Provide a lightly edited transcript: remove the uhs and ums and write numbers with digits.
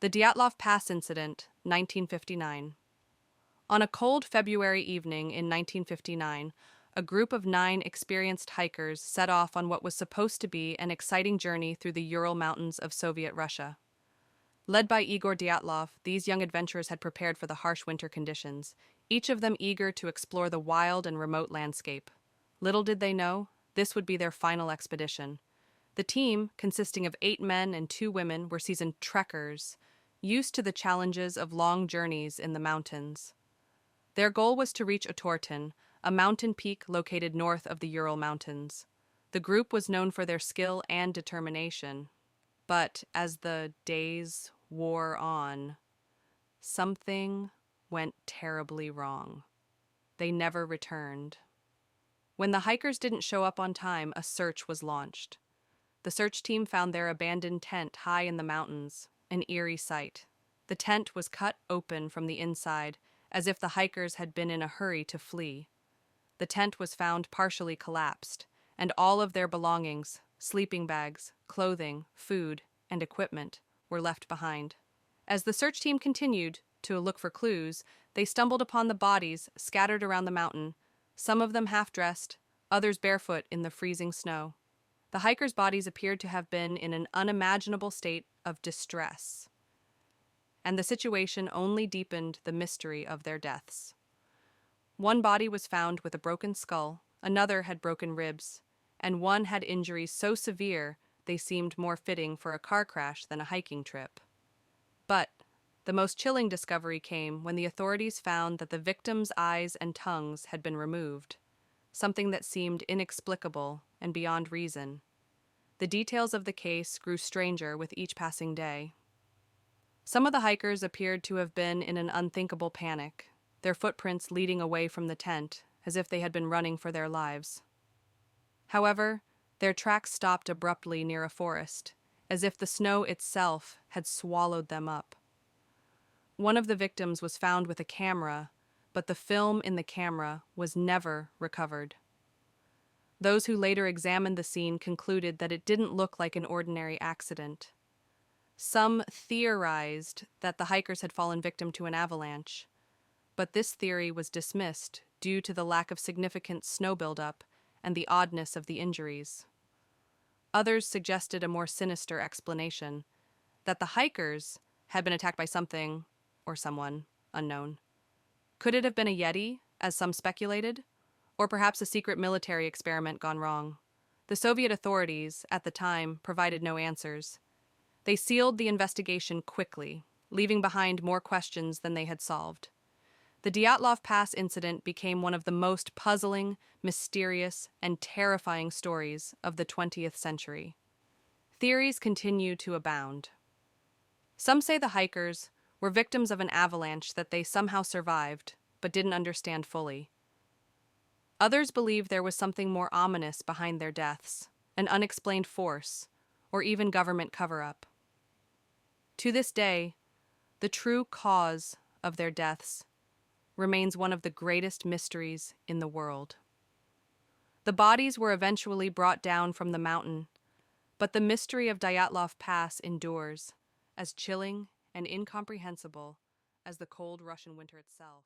The Dyatlov Pass Incident, 1959. On a cold February evening in 1959, a group of 9 experienced hikers set off on what was supposed to be an exciting journey through the Ural Mountains of Soviet Russia. Led by Igor Dyatlov, these young adventurers had prepared for the harsh winter conditions, each of them eager to explore the wild and remote landscape. Little did they know, this would be their final expedition. The team, consisting of 8 men and 2 women, were seasoned trekkers, used to the challenges of long journeys in the mountains. Their goal was to reach Otorten, a mountain peak located north of the Ural Mountains. The group was known for their skill and determination. But as the days wore on, something went terribly wrong. They never returned. When the hikers didn't show up on time, a search was launched. The search team found their abandoned tent high in the mountains, an eerie sight. The tent was cut open from the inside, as if the hikers had been in a hurry to flee. The tent was found partially collapsed, and all of their belongings, sleeping bags, clothing, food, and equipment, were left behind. As the search team continued to look for clues, they stumbled upon the bodies scattered around the mountain, some of them half-dressed, others barefoot in the freezing snow. The hikers' bodies appeared to have been in an unimaginable state of distress, and the situation only deepened the mystery of their deaths. One body was found with a broken skull, another had broken ribs, and one had injuries so severe they seemed more fitting for a car crash than a hiking trip. But the most chilling discovery came when the authorities found that the victims' eyes and tongues had been removed, something that seemed inexplicable and beyond reason. The details of the case grew stranger with each passing day. Some of the hikers appeared to have been in an unthinkable panic, their footprints leading away from the tent, as if they had been running for their lives. However, their tracks stopped abruptly near a forest, as if the snow itself had swallowed them up. One of the victims was found with a camera, but the film in the camera was never recovered. Those who later examined the scene concluded that it didn't look like an ordinary accident. Some theorized that the hikers had fallen victim to an avalanche, but this theory was dismissed due to the lack of significant snow buildup and the oddness of the injuries. Others suggested a more sinister explanation, that the hikers had been attacked by something or someone unknown. Could it have been a Yeti, as some speculated, or perhaps a secret military experiment gone wrong? The Soviet authorities, at the time, provided no answers. They sealed the investigation quickly, leaving behind more questions than they had solved. The Dyatlov Pass incident became one of the most puzzling, mysterious, and terrifying stories of the 20th century. Theories continue to abound. Some say the hikers were victims of an avalanche that they somehow survived, but didn't understand fully. Others believe there was something more ominous behind their deaths, an unexplained force, or even government cover-up. To this day, the true cause of their deaths remains one of the greatest mysteries in the world. The bodies were eventually brought down from the mountain, but the mystery of Dyatlov Pass endures, as chilling and incomprehensible as the cold Russian winter itself.